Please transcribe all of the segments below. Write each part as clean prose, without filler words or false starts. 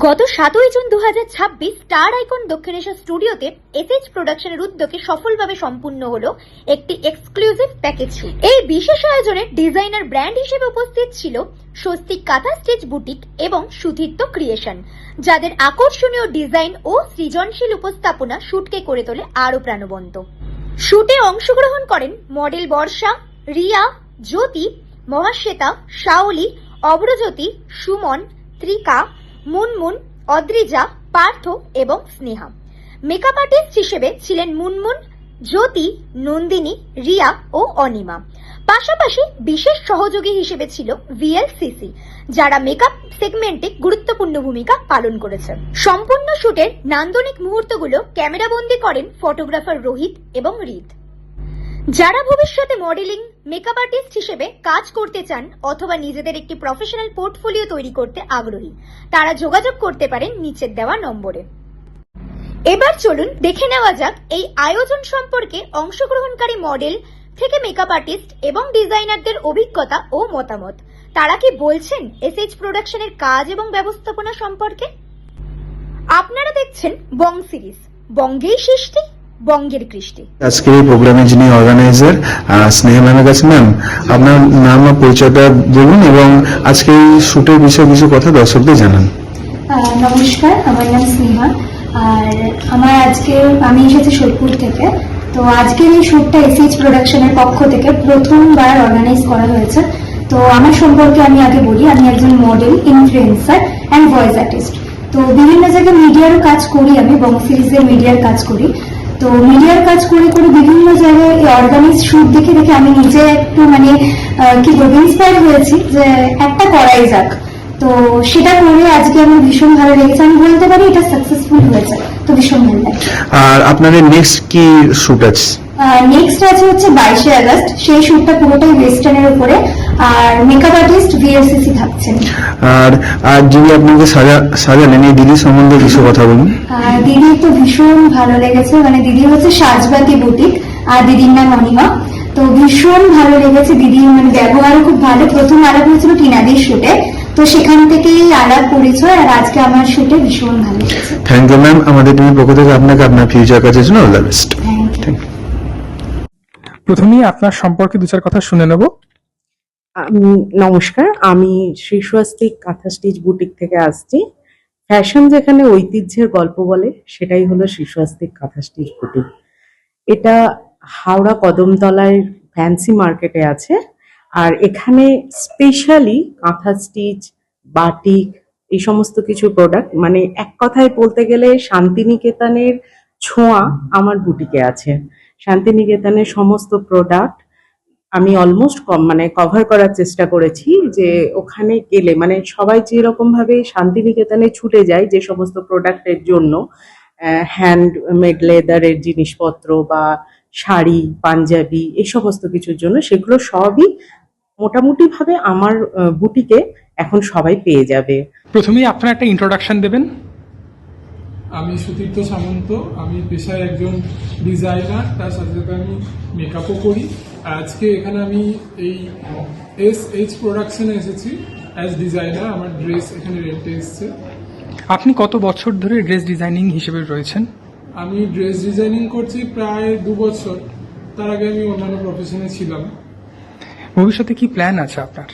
গত 7ই June 2026 star icon দক্ষিণ Asia স্টুডিওতে এসএইচ প্রোডাকশনের উদ্যোগে সফলভাবে সম্পূর্ণ হলো একটি এক্সক্লুসিভ প্যাকেজ শুট। এই বিশেষ আয়োজনে ডিজাইনার ব্র্যান্ড হিসেবে উপস্থিত ছিল স্বস্তিক কাঁথা স্টিচ বুটিক এবং সুধীর্ত ক্রিয়েশন, যাদের আকর্ষণীয় ডিজাইন ও সৃজনশীল উপস্থাপনা শুটকে করে তোলে আরো প্রাণবন্ত। শুটে অংশগ্রহণ করেন মডেল বর্ষা, রিয়া, জ্যোতি, মহাশ্বেতা, শাওলি, অব্রজ্যোতি, সুমন, ত্রিকা, মুনমুন, অদ্রিজা, পার্থ এবং স্নেহা। মেকআপ আর্টিস্ট হিসেবে ছিলেন মুনমুন, জ্যোতি, নন্দিনী, রিয়া ও অনিমা। পাশাপাশি বিশেষ সহযোগী হিসেবে ছিল ভিএলসিসি, যারা মেকআপ সেগমেন্টে গুরুত্বপূর্ণ ভূমিকা পালন করেছে। সম্পূর্ণ শুটের নান্দনিক মুহূর্তগুলো ক্যামেরাবন্দি করেন ফটোগ্রাফার রোহিত এবং রিত। যারা ভবিষ্যতে মডেলিং, মেকআপ আর্টিস্ট হিসেবে কাজ করতে চান অথবা নিজেদের একটি প্রফেশনাল পোর্টফোলিও তৈরি করতে আগ্রহী, তারা যোগাযোগ করতে পারেন নিচের দেওয়া নম্বরে। এবার চলুন দেখে নেওয়া যাক এই আয়োজন সম্পর্কে অংশগ্রহণকারী মডেল থেকে মেকআপ আর্টিস্ট এবং ডিজাইনারদের অভিজ্ঞতা ও মতামত। তারা কি বলছেন এসএইচ প্রোডাকশনের কাজ এবং ব্যবস্থাপনা সম্পর্কে। আপনারা দেখছেন বং সিরিজ, বঙ্গেই সৃষ্টি, বঙ্গের কৃষ্টি। আজকে এই প্রোগ্রামের যিনি অর্গানাইজার স্নেহা ম্যামের কাছে, ম্যাম আপনার নাম ও পরিচয়টা বলুন এবং আজকে এই শুটের বিষয়ে কিছু কথা দর্শকদের জানান। নমস্কার, আমার নাম স্নেহা। আর আমি এসেছি সোদপুর থেকে। তো আজকের এই শুটটা এসএইচ প্রোডাকশনের পক্ষ থেকে প্রথমবার অর্গানাইজ করা হয়েছে। তো আমার সম্পর্কে আমি আগে বলি, আমি একজন model, influencer and voice artist. তো বিভিন্ন জায়গায় মিডিয়ারও কাজ করি, আমি বং সিরিজের মিডিয়ার কাজ করি। তো মিডিয়ার কাজ করে করে বিভিন্ন জায়গায় এই অর্গানাইজ শুট দেখে দেখে আমি নিজে একটু কি বলবো, ইন্সপায়ার হয়েছি যে একটা করাই যাক। তো সেটা করে আজকে আমার ভীষণ ভালো লেগেছে, আমি বলতে পারি এটা সাকসেসফুল হয়েছে। তো ভীষণ ভালো লাগছে। আর আপনাদের নেক্সট কি শুট আছে? নেক্সট আছে হচ্ছে 22শে আগস্ট। সেই শুটটা পুরোটাই ওয়েস্টার্নের উপরে, আর মেকআপ আর্টিস্ট ভিএলসিসি থাকছেন। আর আর যিনি আপনাকে সাজালেন এই দিদির সম্বন্ধে কিছু কথা বলুন। দিদি তো ভীষণ ভালো লেগেছে, দিদি হচ্ছে সাজবাতি বুটিক আর দিদির নাম অনিমা। তো ভীষণ ভালো লেগেছে, দিদি ব্যবহারও খুব ভালো। প্রথম আলাপ হয়েছিল টিনাদির শুটে, তো সেখান থেকেই আলাপ পরিচয়, আর আজকে আমার শুটে ভীষণ ভালো লেগেছে। থ্যাংক ইউ ম্যাম, আমাদের টিমের পক্ষ থেকে আপনাকে আপনার ফিউচার কাজের জন্য all the best. Thank you. প্রথমেই আপনার সম্পর্কে দু চার কথা শুনে নেব। নমস্কার, আমি শ্রী স্বস্তিক কাঁথা স্টিচ বুটিক থেকে আসছি। ফ্যাশন যেখানে ঐতিহ্যের গল্প বলে, সেটাই হলো শ্রী স্বস্তিক কাঁথা স্টিচ বুটিক। এটা হাওড়া কদমতলায় ফ্যান্সি মার্কেটে আছে। আর এখানে স্পেশালি কাঁথা স্টিচ, বাটিক, এই সমস্ত কিছু প্রোডাক্ট, এক কথায় বলতে গেলে শান্তিনিকেতনের ছোঁয়া আমার বুটিকে আছে। শান্তিনিকেতনের সমস্ত প্রোডাক্ট আমি অলমোস্ট কভার করার চেষ্টা করেছি, যে ওখানে গেলে সবাই যেরকম ভাবে শান্তিনিকেতনে ছুটে যায় যে সমস্ত প্রোডাক্টের জন্য, হ্যান্ডমেড লেদারের জিনিসপত্র বা শাড়ি, পাঞ্জাবি, এই সমস্ত কিছুর জন্য, সেগুলো সবই মোটামুটি ভাবে আমার বুটিকে এখন সবাই পেয়ে যাবে। প্রথমেই আপনারা একটা ইন্ট্রোডাকশন দেবেন। আমি সুতীর্থ সামন্ত, আমি পেশায় একজন ডিজাইনার, তার সাথে সাথে আমি মেকআপও করি। আজকে এখানে আমি এই এসএইচ প্রোডাকশনে এসেছি অ্যাজ ডিজাইনার। আমার ড্রেস এখানে রেন্টে এসছে। আপনি কত বছর ধরে ড্রেস ডিজাইনিং হিসেবে রয়েছেন? আমি ড্রেস ডিজাইনিং করছি প্রায় 2 বছর। তার আগে আমি অন্যান্য প্রফেশনে ছিলাম। ভবিষ্যতে কি প্ল্যান আছে আপনার?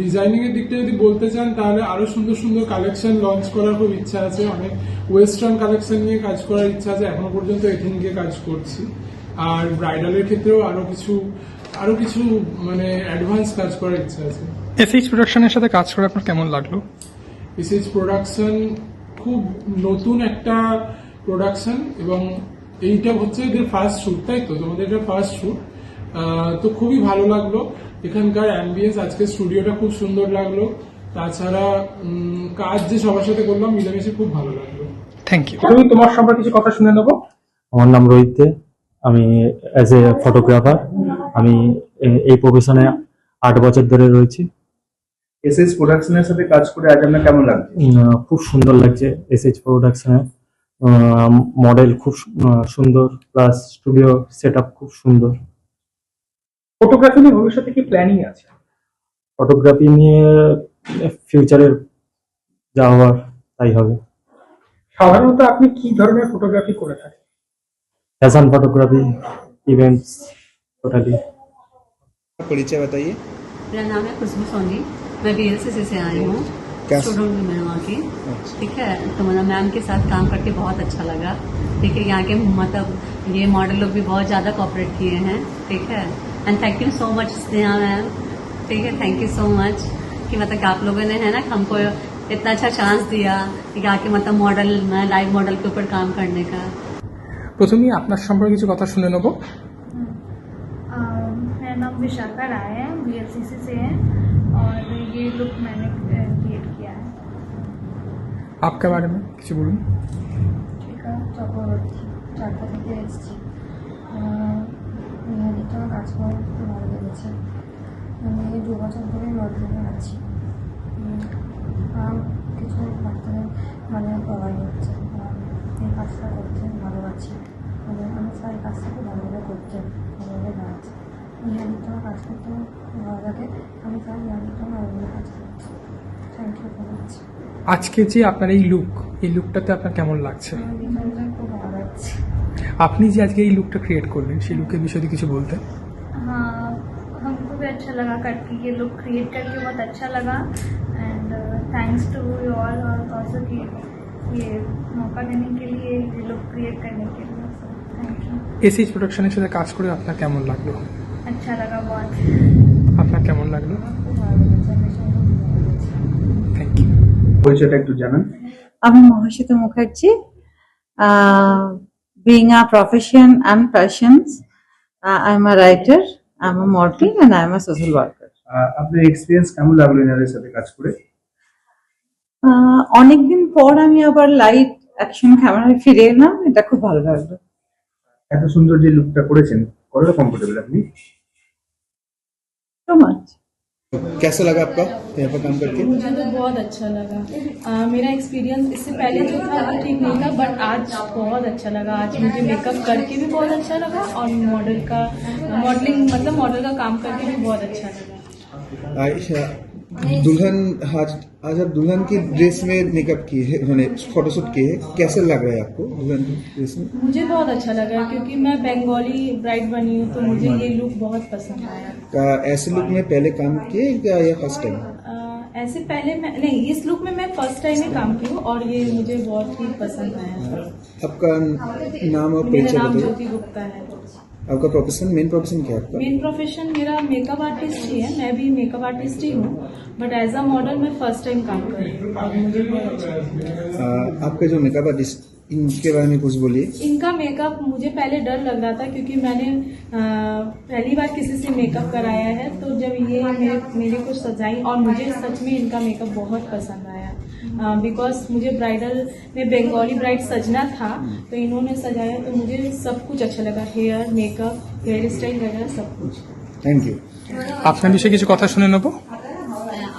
ডিজাইনিং এর দিকটা যদি বলতে চান, তাহলে আরো সুন্দর সুন্দর কালেকশন লঞ্চ করার খুব ইচ্ছা আছে। অনেক ওয়েস্টার্ন কালেকশন নিয়ে কাজ করার ইচ্ছা আছে। এখনো পর্যন্ত এথনিকে কাজ করছি। আর ব্রাইডালের ক্ষেত্রেও আরো কিছু অ্যাডভান্স কাজ করার ইচ্ছা আছে। এসএইচ প্রোডাকশনের সাথে কাজ করে আপনার কেমন লাগলো? এসএইচ প্রোডাকশন খুব নতুন একটা প্রোডাকশন, এবং এইটা হচ্ছে এদের ফার্স্ট শুট, তাই তো? তোমাদের এটা ফার্স্ট শুট, তো খুবই ভালো লাগলো। এখানকার অ্যাম্বিয়েন্স, আজকে স্টুডিওটা খুব সুন্দর লাগলো। তাছাড়া কাজ যে সবার সাথে করলাম, মিলেমিশে খুব ভালো লাগলো। Thank you. তুমি তোমার সম্পর্কে কিছু কথা শুনে নেবো। আমার নাম রোহিত দে, আমি অ্যাজ এ ফটোগ্রাফার। আমি এই প্রফেশনে 8 বছর ধরে রয়েছি। এসএইচ প্রোডাকশনের সাথে কাজ করে আজ আপনার কেমন লাগছে? খুব সুন্দর লাগছে। এসএইচ প্রোডাকশনের মডেল খুব সুন্দর, প্লাস স্টুডিও সেটআপ খুব সুন্দর। ফটোগ্রাফি নিয়ে ভবিষ্যতে কি প্ল্যানিং আছে? ফটোগ্রাফি নিয়ে ফিউচারে যা হওয়ার তাই হবে। সাধারণত আপনি কি ধরনের ফটোগ্রাফি করে থাকেন? Fashion photography, events, totally. परिचय बताइए। मेरा नाम है खुशबू सोनी, मैं बीएलसीसी से आई हूँ, क्या? स्टूडेंट हूँ मैं वहाँ की। ठीक है, तो मतलब मैम के साथ काम करके बहुत अच्छा लगा। ठीक है, यहाँ के मतलब ये मॉडल लोग भी बहुत ज़्यादा कोऑपरेट किए हैं। ठीक है, and thank you so much Sneha ma'am. ठीक है, थैंक यू सो मच कि मतलब आप लोगों ने है ना हमको इतना अच्छा चांस दिया कि आके मतलब मॉडल लाइव मॉडल के ऊपर काम करने का। প্রথমেই আপনার সম্পর্কে কিছু কথা শুনে নেব। मेरा नाम विशाखा राय है, बीएलसीसी से है और ये लुक मैंने क्रिएट किया है। आपके बारे में কিছু বলুন। ঠিক আছে, চক্রবর্তী চারটা থেকে এসেছি। মেহাদিটা কাজ করে খুব ভালো লেগেছে। আমি 2 বছর ধরে মডেলিংয়ে আছি। কিছু বাচ্চাদের মানে প্রোভাইড হচ্ছে, এই কাজটা করতে ভালোবাসি। মানে আমি চাই কাজটা খুব ভালোভাবে করতে, ভালোভাবে কাজ। মেহাদিটা কাজ করতে ভালো লাগে, আমি চাই মেহাদিটা ভালোভাবে কাজ করতে। Thank you so much. আজকে যে আপনার এই লুকটাতে আপনার কেমন লাগছে? আমার ডিজাইনটা খুব ভালো লাগছে। আপনি যে আজকে এই লুকটা ক্রিয়েট করলেন সেই লুকের বিষয়ে কিছু বলতেন? हाँ, हमको भी अच्छा लगा करके, ये लुक क्रिएट करके बहुत अच्छा लगा। And thanks to you all और ऑल्सो कि ये मौका देने के लिए, ये लुक क्रिएट करने के लिए। Thank you. এসএইচ প্রোডাকশনের সাথে কাজ করে আপনার কেমন লাগলো? अच्छा लगा बहुत। আপনার কেমন লাগলো? খুব ভালো লেগেছে, ভীষণ ভালো লেগেছে। Thank you. পরিচয়টা একটু জানান। আমি Mahashweta Mukherjee, being a profession and passions, I'm a writer, I'm a model and I'm a social worker. আপনার এক্সপিরিয়েন্স কেমন লাগলো এনাদের সাথে কাজ করে? অনেকদিন পর আমি আবার লাইট অ্যাকশন ক্যামেরায় ফিরে এলাম, এটা খুব ভালো লাগলো। এত সুন্দর যে লুকটা করেছেন, কতটা কমফোর্টেবল আপনি? So much. कैसा लगा आपका यहाँ पर काम करके? मुझे तो बहुत अच्छा लगा। मेरा एक्सपीरियंस इससे पहले जो था वो ठीक नहीं था, बट आज बहुत अच्छा लगा। आज मुझे मेकअप करके भी बहुत अच्छा लगा और मॉडलिंग मतलब मॉडल का काम करके भी बहुत अच्छा लगा। आयशा, दुल्हन आज आप दुल्हन की ड्रेस में मेकअप की है, उन्होंने फोटोशूट की है, कैसा लग रहा है आपको दुल्हन की ड्रेस में? मुझे बहुत अच्छा लगा क्योंकि मैं बंगाली ब्राइड बनी हूँ, तो मुझे ये लुक बहुत पसंद आया। ऐसे लुक में पहले काम किए या फर्स्ट टाइम? ऐसे पहले मैं नहीं, इस लुक में मैं फर्स्ट टाइम ही काम की हूँ और ये मुझे बहुत ही पसंद आया। आपका नाम और मेरा परिचय नाम बताइए। ज्योति गुप्ता है। आपका प्रोफेशन, मेन प्रोफेशन क्या है आपका? मेन प्रोफेशन मेरा मेकअप आर्टिस्ट ही है, मैं भी मेकअप आर्टिस्ट ही हूँ, बट एज अ मॉडल मैं फर्स्ट टाइम काम कर रही हूँ और मुझे बहुत अच्छा लगा। आपके जो मेकअप आर्टिस्ट, इनके बारे में कुछ बोलिए। इनका मेकअप मुझे पहले डर लग रहा था क्योंकि मैंने पहली बार किसी से मेकअप कराया है, तो जब ये मेरे को सजाई और मुझे सच में इनका मेकअप बहुत पसंद आया। बिकॉज मुझे ब्राइडल में बंगाली ब्राइड सजना था, तो इन्होंने सजाया तो मुझे सब कुछ अच्छा लगा, हेयर मेकअप हेयर स्टाइल वगैरह सब कुछ। Thank you. আপনার বিষয়ে কিছু কথা শুনে নেব।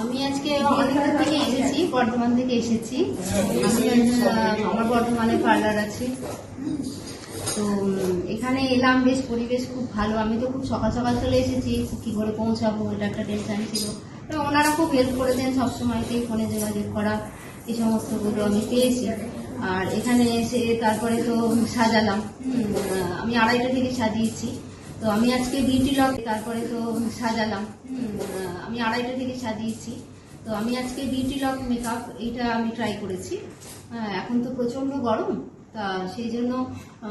আমি আজকে অনেক দূর থেকে এসেছি, বর্ধমান থেকে এসেছি। আমার বর্ধমানে পার্লার আছে। তো এখানে এলাম, বেশ পরিবেশ খুব ভালো। আমি তো খুব সকাল সকাল চলে এসেছি, কি করে পৌঁছাবো এটা একটা টেনশন ছিল। তো ওনারা খুব হেল্প করে দেন সবসময়তেই, ফোনে যোগাযোগ করা এই সমস্তগুলো আমি পেয়েছি। আর এখানে এসে তারপরে তো সাজালাম, আমি 2:30 থেকে সাজিয়েছি। তো আমি আজকে বিউটি লক, তারপরে তো সাজালাম, আমি 2:30 থেকে সাজিয়েছি। তো আমি আজকে বিউটি লক মেকআপ এইটা আমি ট্রাই করেছি। এখন তো প্রচন্ড গরম, তা সেই জন্য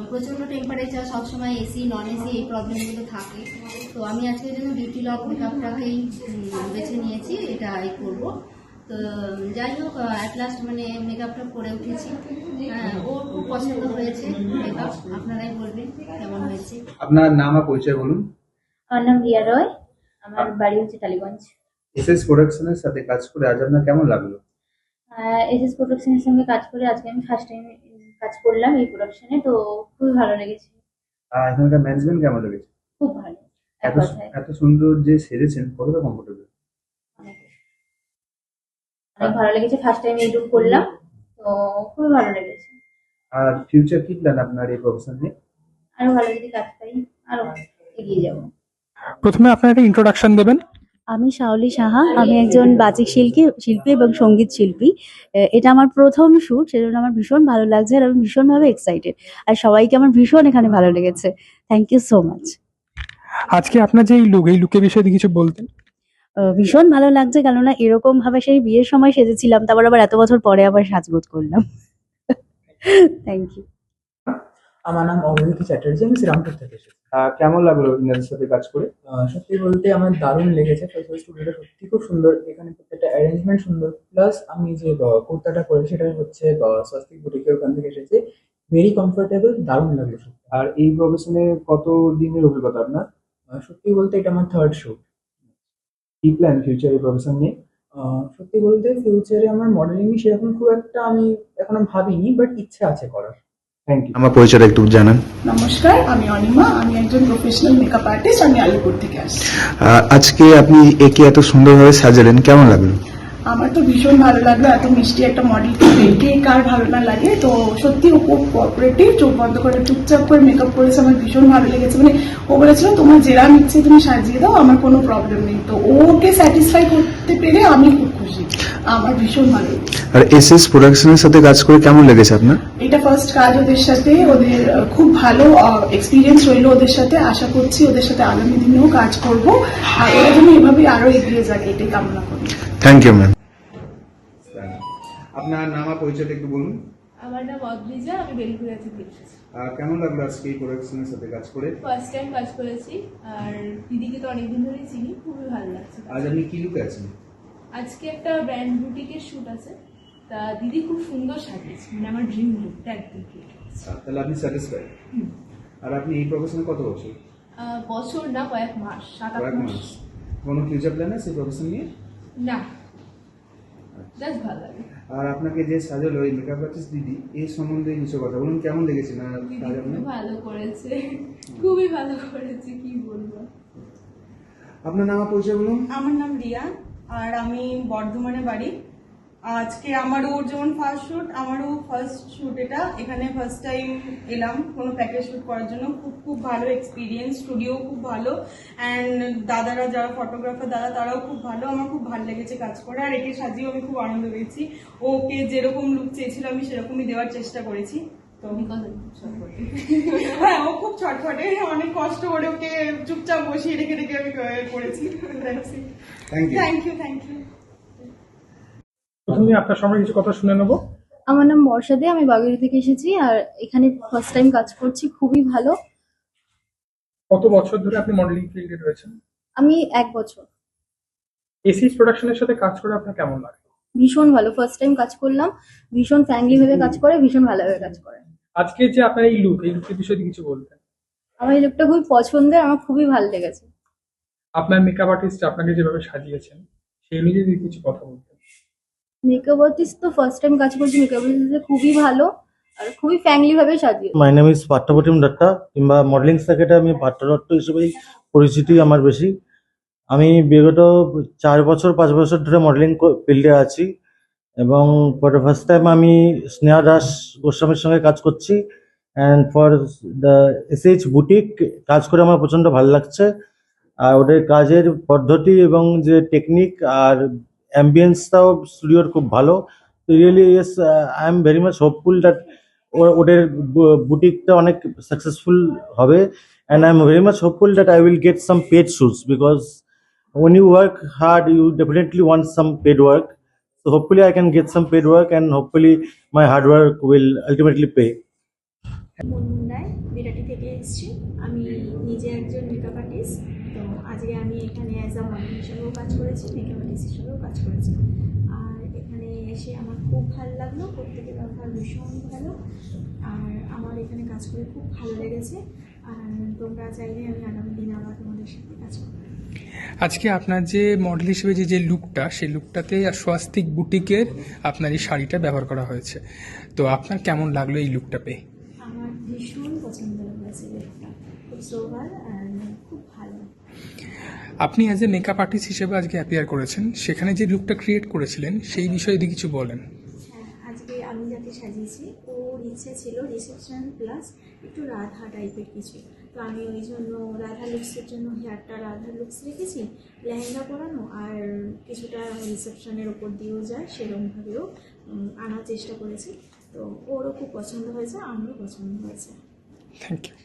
প্রচন্ড টেম্পারেচার, সবসময় এসি নন এসি এই প্রবলেমগুলো থাকে। তো আমি আজকের জন্য বিউটি লক মেকআপটাকেই বেছে নিয়েছি, এটাই করব। তো যাই হোক, অ্যাট লাস্ট মানে মেকআপটা করে উঠেছি। ওর খুব পছন্দ হয়েছে মেকআপ, আপনারাই বলবেন কেমন হয়েছে। আপনার নাম আর পরিচয় বলুন। আমার নাম রিয়া রয়, আমার বাড়ি হচ্ছে টালিগঞ্জ। এসএস প্রোডাকশনের সাথে কাজ করে আজ আপনার কেমন লাগলো? এসএস প্রোডাকশনের সঙ্গে কাজ করে আজকে আমি ফার্স্ট টাইম কাজ করলাম এই প্রোডাকশনে, তো খুবই ভালো লেগেছে। এখানকার ম্যানেজমেন্ট কেমন লেগেছে? খুব ভালো, এক এত কথায় এত সুন্দর যে সেরেছেন, কতটা কমফোর্টেবল? অনেক অনেক ভালো লেগেছে। ফার্স্ট টাইম এই লুক করলাম, তো খুবই ভালো লেগেছে। আর ফিউচার কি প্ল্যান আপনার এই প্রফেশন নিয়ে? আরো ভালো যদি কাজ পাই আরো এগিয়ে যাবো। প্রথমে আপনার একটা ইন্ট্রোডাকশন দেবেন। আমি শাওলি সাহা, আমি একজন বাচিক শিল্পী এবং সঙ্গীত শিল্পী। এটা আমার প্রথম শুট, সেজন্য আমার ভীষণ ভালো লাগছে আর আমি ভীষণভাবে এক্সাইটেড। আর সবাইকে আমার ভীষণ এখানে ভালো লেগেছে। Thank you so much. আজকে আপনার যে এই লুকের বিষয়ে কিছু বলতেন? ভীষণ ভালো লাগছে, কেননা এরকম ভাবে সেই বিয়ের সময় সেজেছিলাম, তারপর আবার এত বছর পরে আবার সাজগোজ করলাম। Thank you. আমার নাম অভিজিৎ চ্যাটার্জি, আমি শ্রীরামপুর থেকে এসেছি। কেমন লাগলো ইনাদের সাথে কাজ করে? সত্যি বলতে আমার দারুণ লেগেছে। স্টুডিওটা সত্যি খুব সুন্দর, এখানে প্রত্যেকটা অ্যারেঞ্জমেন্ট সুন্দর। প্লাস আমি যে কুর্তাটা পরেছি সেটা হচ্ছে স্বস্তিক বুটিকের ওখান থেকে এসেছে, ভেরি কমফোর্টেবল, দারুণ লাগলো সত্যি। আর এই প্রফেশনে কত দিনের অভিজ্ঞতা আপনার? সত্যি বলতে এটা আমার থার্ড শুট। কি প্ল্যান ফিউচার এই প্রফেশন নিয়ে? সত্যি বলতে ফিউচারে আমার মডেলিং সেরকম খুব একটা আমি এখনো ভাবিনি, বাট ইচ্ছা আছে করার। Thank you. আমার পরিচয়টা একটু জানান। নমস্কার, আমি অনিমা, আমি একজন প্রফেশনাল মেকআপ আর্টিস্ট, আমি আলিপুর থেকে আসছি। আজকে আপনি একে এত সুন্দরভাবে সাজালেন, কেমন লাগলো? আমার তো ভীষণ ভালো লাগলো, এত মিষ্টি একটা মডেলকে দেখে কার ভালো না লাগে। তো সত্যি ও খুব কোঅপারেটিভ, চোখ বন্ধ করে চুপচাপ করে মেকআপ করেছে, আমার ভীষণ ভালো লেগেছে। মানে ও বলেছিল তোমার যেরাম ইচ্ছে তুমি সাজিয়ে দাও, আমার কোনো প্রবলেম নেই। তো ওকে স্যাটিসফাই করতে পেরে আমি খুব খুশি, আমার ভীষণ ভালো লেগেছে। আর এসএস প্রোডাকশনের সাথে কাজ করে কেমন লেগেছে আপনার? এটা ফার্স্ট কাজ ওদের সাথে, ওদের খুব ভালো এক্সপিরিয়েন্স রইলো ওদের সাথে। আশা করছি ওদের সাথে আগামী দিনেও কাজ করবো, আর ওরা যেন এভাবে আরো এগিয়ে যাক, এটাই কামনা করি। Thank you ma'am. আপনার নাম আর পরিচয়টা একটু বলুন। আমার নাম অদ্রিজা, আমি বেলঘরিয়া থেকে এসেছি। কেমন লাগলো আজকে এই প্রোডাকশনের সাথে কাজ করে? ফার্স্ট টাইম কাজ করেছি, আর দিদিকে তো অনেকদিন ধরেই চিনি, খুবই ভালো লাগছে। আজ আপনি কি লুকে আছেন? আজকে একটা ব্র্যান্ড বুটিকের শুট আছে, তা দিদি খুব সুন্দর সাজিয়েছে, মানে আমার ড্রিম লুকটা একদম ক্রিয়েট করেছে। তাহলে আপনি স্যাটিসফাইড? আর আপনি এই প্রফেশনে কত বছর? বছর না, কয়েক মাস, 7-8 মাস। কোনো ফিউচার প্ল্যান আছে এই প্রফেশন নিয়ে? না, জাস্ট ভালো লাগে। আর আপনাকে যে সাজালো এই মেকআপ আর্টিস্ট দিদি, এই সম্বন্ধে কিছু কথা বলুন, কেমন লেগেছে না কাজ আপনার? ভালো করেছে, খুবই ভালো করেছে, কি বলবো। আপনার নাম আর পরিচয় বলুন। আমার নাম রিয়া, আর আমি বর্ধমানে বাড়ি। আজকে আমারও যেমন ফার্স্ট শুট, আমারও ফার্স্ট শুট এটা। এখানে ফার্স্ট টাইম এলাম কোনো প্যাকেজ শুট করার জন্য। খুব খুব ভালো এক্সপিরিয়েন্স, স্টুডিও খুব ভালো, অ্যান্ড দাদারা যারা ফটোগ্রাফার দাদা তারাও খুব ভালো। আমার খুব ভালো লেগেছে কাজ করে, আর একে সাজিয়েও আমি খুব আনন্দ পেয়েছি। ওকে যেরকম লুক চেয়েছিল আমি সেরকমই দেওয়ার চেষ্টা করেছি। তো হ্যাঁ, ও খুব ছটফটে, অনেক কষ্ট করে ওকে চুপচাপ বসিয়ে রেখে রেখে আমি করেছি। Thank you, thank you. প্রথমে আপনার সঙ্গে কিছু কথা শুনে নেবো। আমার নাম বর্ষা দে, আমি বাগুড়ি থেকে এসেছি, আর এখানে ফার্স্ট টাইম কাজ করছি, খুবই ভালো। কত বছর ধরে আপনি মডেলিং ফিল্ডে রয়েছেন? আমি 1 বছর। এসএস প্রোডাকশনের সাথে কাজ করে আপনার কেমন লাগে? ভীষণ ভালো, ফার্স্ট টাইম কাজ করলাম, ভীষণ ফ্র্যাঙ্কলি ভাবে কাজ করে, ভীষণ ভালোভাবে কাজ করে। আজকে যে আপনার এই লুকের বিষয়ে কিছু বলতেন? আমার এই লুকটা খুবই পছন্দের, আমার খুবই ভালো লেগেছে। আপনার মেকআপ আর্টিস্ট আপনাকে যেভাবে সাজিয়েছেন সেই অনুযায়ী যদি কিছু কথা বলতেন। মেকআপ আর্টিস্ট তো ফার্স্ট টাইম কাজ করছি, মেকআপ আর্টিস্ট খুবই ভালো আর খুবই ফ্র্যাঙ্কলি ভাবে সাজিয়ে। My name is Parthapratim Dutta, কিংবা মডেলিং সার্কিটে আমি পার্থ দত্ত হিসেবেই পরিচিতি আমার বেশি। আমি বিগত 4-5 বছর ধরে মডেলিং ফিল্ডে আছি, এবং ফর দ্য ফার্স্ট টাইম আমি স্নেহা দাস গোস্বামীর সঙ্গে কাজ করছি। And for the SH boutique কাজ করে আমার প্রচণ্ড ভালো লাগছে। আর ওদের কাজের পদ্ধতি এবং যে টেকনিক আর অ্যাম্বিয়েন্সটাও স্টুডিওর খুব ভালো। Really yes, I am very much hopeful that ওদের বুটিকটা অনেক সাকসেসফুল হবে, and I am very much hopeful that I will get some paid shoots, because when you work hard you definitely want some paid work. So hopefully I can get some paid work, and hopefully my hard work will ultimately pay. মুন্ডায় বিরাটি থেকে এসেছি, আমি নিজে একজন makeup artist. তো আজকে আমি এখানে অ্যাজ আ মডেল হিসেবেও কাজ করেছি, মেকআপ আর্টিস্ট হিসেবেও কাজ করেছি। আর এখানে এসে আমার খুব ভালো লাগলো, প্রত্যেকের ব্যবহার ভীষণ ভালো, আর আমার এখানে কাজ করে খুব ভালো লেগেছে। আর তোমরা চাইলে আমি আগামী দিনে আবার তোমাদের সাথে কাজ করবো। আজকে আপনার যে মডেল হিসেবে যে লুকটা, সেই লুকটাতে স্বস্তিক বুটিকের আপনার এই শাড়িটা ব্যবহার করা হয়েছে, তো আপনার কেমন লাগলো এই লুকটা পেয়ে? আমার ভীষণ পছন্দ হয়েছে লুকটা, খুব সোবার আর খুব ভালো। আপনি অ্যাজ এ মেকআপ আর্টিস্ট হিসেবে আজকে অ্যাপিয়ার করেছেন, সেখানে যে লুকটা ক্রিয়েট করেছিলেন সেই বিষয়ে যদি কিছু বলেন। হ্যাঁ, আজকে আমি যাকে সাজিয়েছি ওর ইচ্ছে ছিল রিসেপশন প্লাস একটু রাধা টাইপের কিছু, তো তো আমি ওই জন্য রাধা লুকসের জন্য হেয়ারটা রাধা লুকস রেখেছি, লেহেঙ্গা পরানো আর কিছুটা রিসেপশনের ওপর দিয়েও যায় সেরকমভাবেও আনার চেষ্টা করেছি। তো ওরও খুব পছন্দ হয়েছে, আমারও পছন্দ হয়েছে। Thank you.